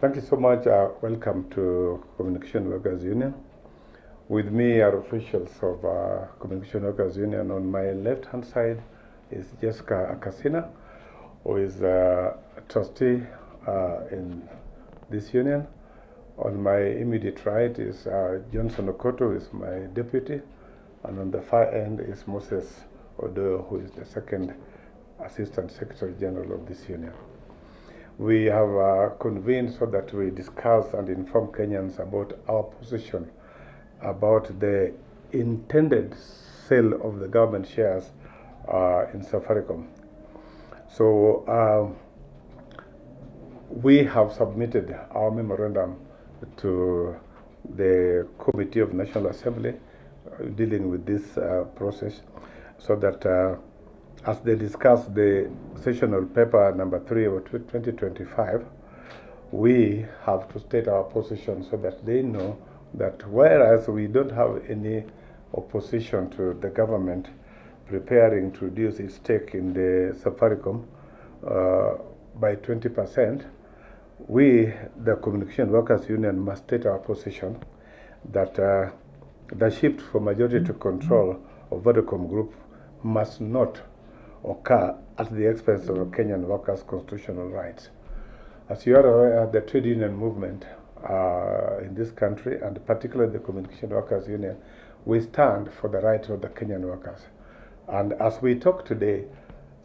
Thank you so much. Welcome to Communication Workers Union. With me are officials of Communication Workers Union. On my left-hand side is Jessica Akasina, who is a trustee in this union. On my immediate right is Johnson Okoto, who is my deputy. And on the far end is Moses Odo, who is the second Assistant Secretary General of this union. We have convened so that we discuss and inform Kenyans about our position about the intended sale of the government shares in Safaricom. So we have submitted our memorandum to the Committee of National Assembly dealing with this process, so that as they discuss the sessional paper number 3 of 2025, we have to state our position so that they know that whereas we don't have any opposition to the government preparing to reduce its stake in the Safaricom by 20%, we, the Communication Workers Union, must state our position that the shift from majority to control of Vodacom Group must not occur at the expense of Kenyan workers' constitutional rights. As you are aware, the trade union movement in this country, and particularly the Communication Workers Union, we stand for the rights of the Kenyan workers. And as we talk today,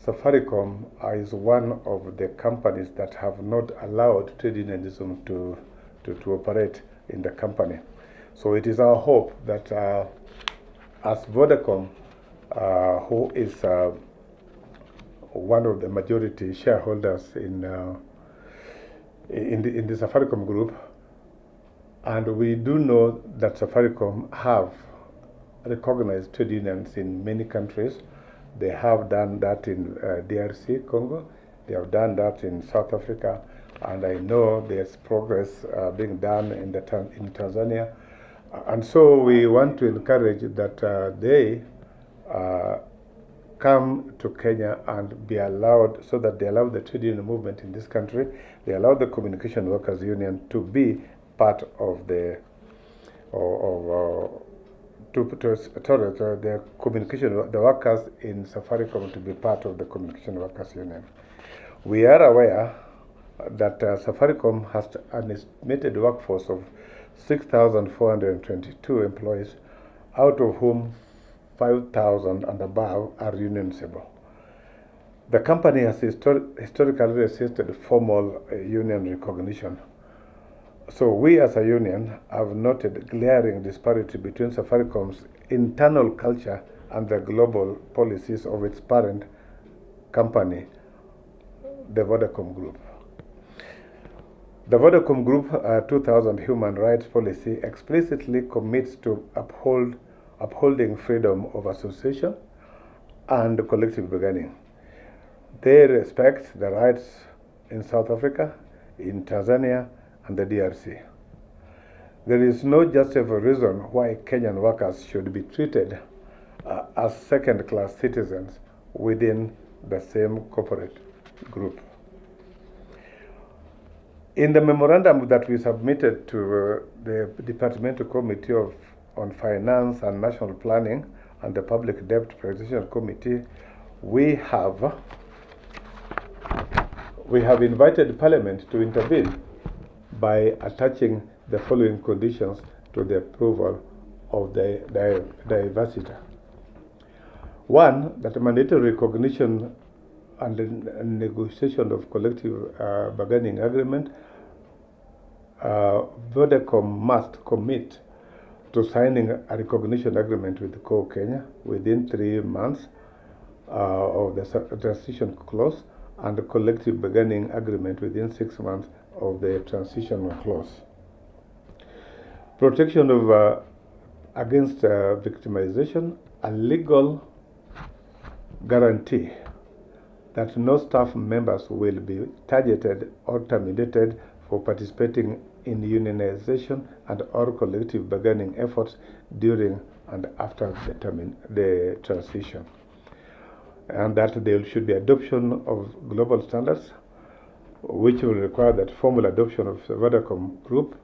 Safaricom is one of the companies that have not allowed trade unionism to operate in the company. So it is our hope that as Vodacom, who is one of the majority shareholders in the Safaricom group, and we do know that Safaricom have recognized trade unions in many countries. They have done that in DRC, Congo. They have done that in South Africa, and I know there's progress being done in Tanzania. And so we want to encourage that they come to Kenya and be allowed, so that they allow the trade union movement in this country, they allow the Communication Workers Union to be part of the the communication, the workers in Safaricom to be part of the Communication Workers Union. We are aware that Safaricom has an estimated workforce of 6,422 employees, out of whom 5,000 and above are unionable. The company has historically resisted formal union recognition. So we as a union have noted glaring disparity between Safaricom's internal culture and the global policies of its parent company, the Vodacom Group. The Vodacom Group 2000 Human Rights Policy explicitly commits to upholding freedom of association and collective bargaining. They respect the rights in South Africa, in Tanzania, and the DRC. There is no justifiable reason why Kenyan workers should be treated as second-class citizens within the same corporate group. In the memorandum that we submitted to the Departmental Committee on Finance and National Planning and the Public Debt Presidential Committee, we have invited Parliament to intervene by attaching the following conditions to the approval of the diversity. One, that mandatory recognition and negotiation of collective bargaining agreement, Vodacom must commit to signing a recognition agreement with Co Kenya within 3 months of the transition clause, and a collective bargaining agreement within 6 months of the transition clause. Protection of against victimization, a legal guarantee that no staff members will be targeted or terminated for participating in unionization and or collective bargaining efforts during and after the transition. And that there should be adoption of global standards which will require that formal adoption of the Vodacom Group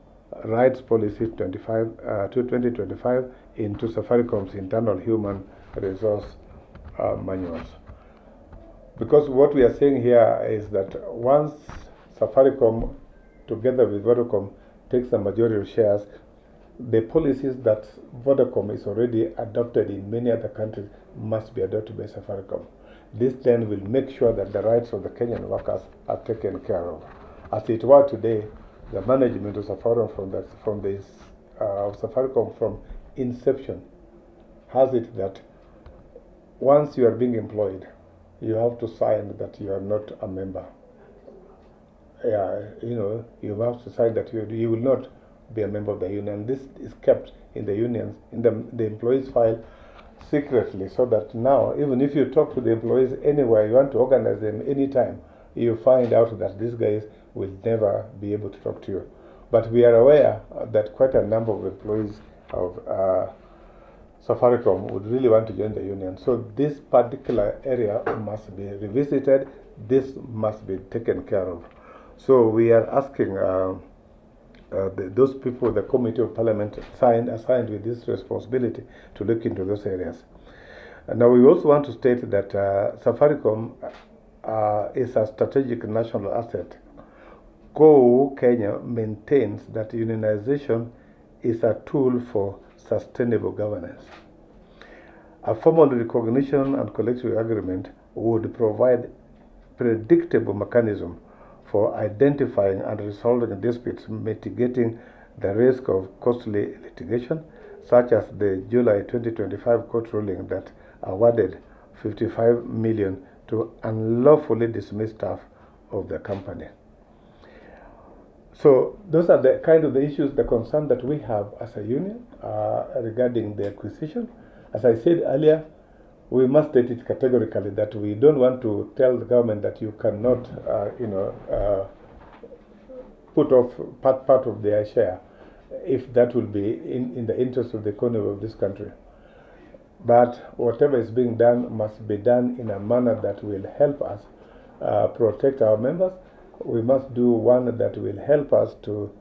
Rights Policy 2025 into Safaricom's internal human resource manuals. Because what we are saying here is that once Safaricom, together with Vodacom, takes the majority of shares, the policies that Vodacom is already adopted in many other countries must be adopted by Safaricom. This then will make sure that the rights of the Kenyan workers are taken care of. As it were today, the management of Safaricom from inception has it that once you are being employed, you have to sign that you are not a member. You have to sign that you will not be a member of the union. This is kept in the unions, in the employees' file secretly, so that now, even if you talk to the employees anywhere, you want to organize them anytime, you find out that these guys will never be able to talk to you. But we are aware that quite a number of employees of Safaricom would really want to join the union. So this particular area must be revisited. This must be taken care of. So we are asking those people, the Committee of Parliament assigned with this responsibility, to look into those areas. Now we also want to state that Safaricom is a strategic national asset. Go Kenya maintains that unionization is a tool for sustainable governance. A formal recognition and collective agreement would provide predictable mechanism for identifying and resolving disputes, mitigating the risk of costly litigation, such as the July 2025 court ruling that awarded 55 million to unlawfully dismissed staff of the company. So those are the kind of the issues, the concern that we have as a union regarding the acquisition. As I said earlier, we must state it categorically that we don't want to tell the government that you cannot, put off part of their share, if that will be in the interest of the economy of this country. But whatever is being done must be done in a manner that will help us protect our members. We must do one that will help us to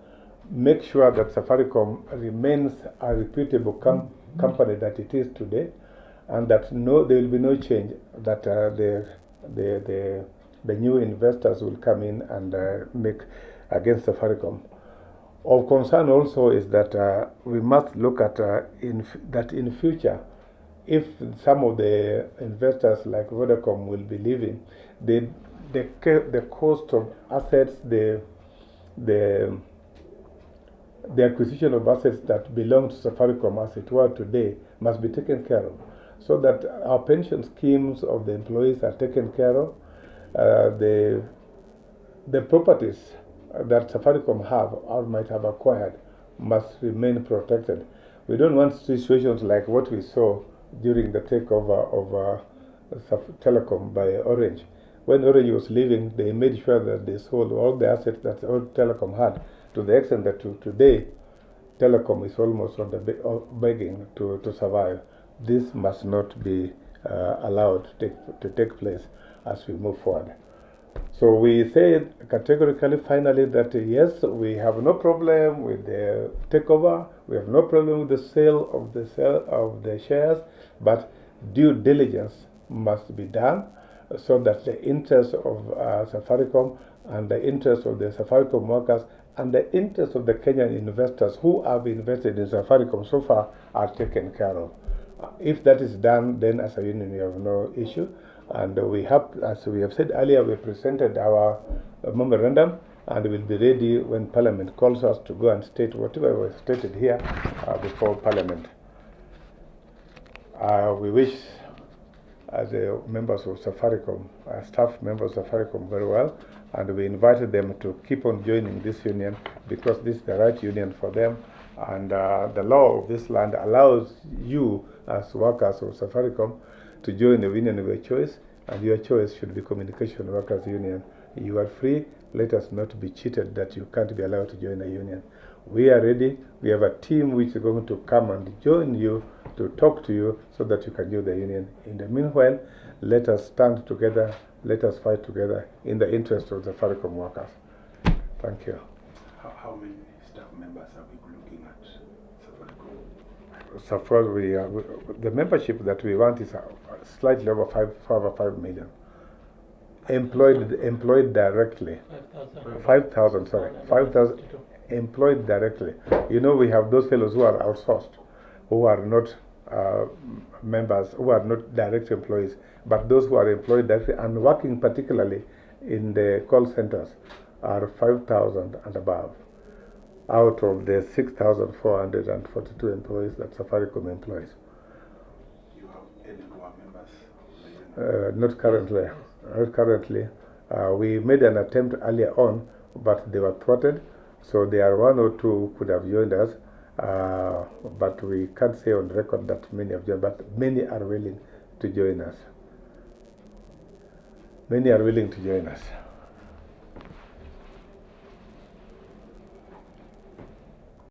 make sure that Safaricom remains a reputable company that it is today, and that there will be no change, that the new investors will come in and make against Safaricom. Of concern also is that we must look at in future, if some of the investors like Vodacom will be leaving, the cost of assets, the acquisition of assets that belong to Safaricom as it were today must be taken care of, so that our pension schemes of the employees are taken care of. The properties that Safaricom have or might have acquired must remain protected. We don't want situations like what we saw during the takeover of Telecom by Orange. When Orange was leaving, they made sure that they sold all the assets that old Telecom had, to the extent that today Telecom is almost on the begging to survive. This must not be allowed to take place as we move forward. So we say categorically, finally, that yes, we have no problem with the takeover, we have no problem with the sale of the shares, but due diligence must be done, so that the interests of Safaricom and the interests of the Safaricom workers and the interests of the Kenyan investors who have invested in Safaricom so far are taken care of. If that is done, then as a union we have no issue. And we have, as we have said earlier, we presented our memorandum, and we'll be ready when Parliament calls us to go and state whatever was stated here before Parliament. We wish the members of Safaricom, staff members of Safaricom, very well, and we invited them to keep on joining this union, because this is the right union for them, and the law of this land allows you as workers of Safaricom to join a union of your choice, and your choice should be Communication Workers Union. You are free. Let us not be cheated that you can't be allowed to join a union. We are ready. We have a team which is going to come and join you to talk to you so that you can join the union. In the meanwhile, let us stand together, let us fight together in the interest of the Safaricom workers. Thank you. How many staff members are we looking at Safaricom? So far, the membership that we want is slightly over 5 million. Employed directly. 5,000, sorry. 5,000 employed directly. You know, we have those fellows who are outsourced, who are not members, who are not direct employees, but those who are employed directly and working particularly in the call centers are 5,000 and above out of the 6,442 employees that Safaricom employs. You have any more members? Not currently. Not currently. We made an attempt earlier on, but they were thwarted. So there are 1 or 2 who could have joined us, but we can't say on record that many have joined, but many are willing to join us. Many are willing to join us.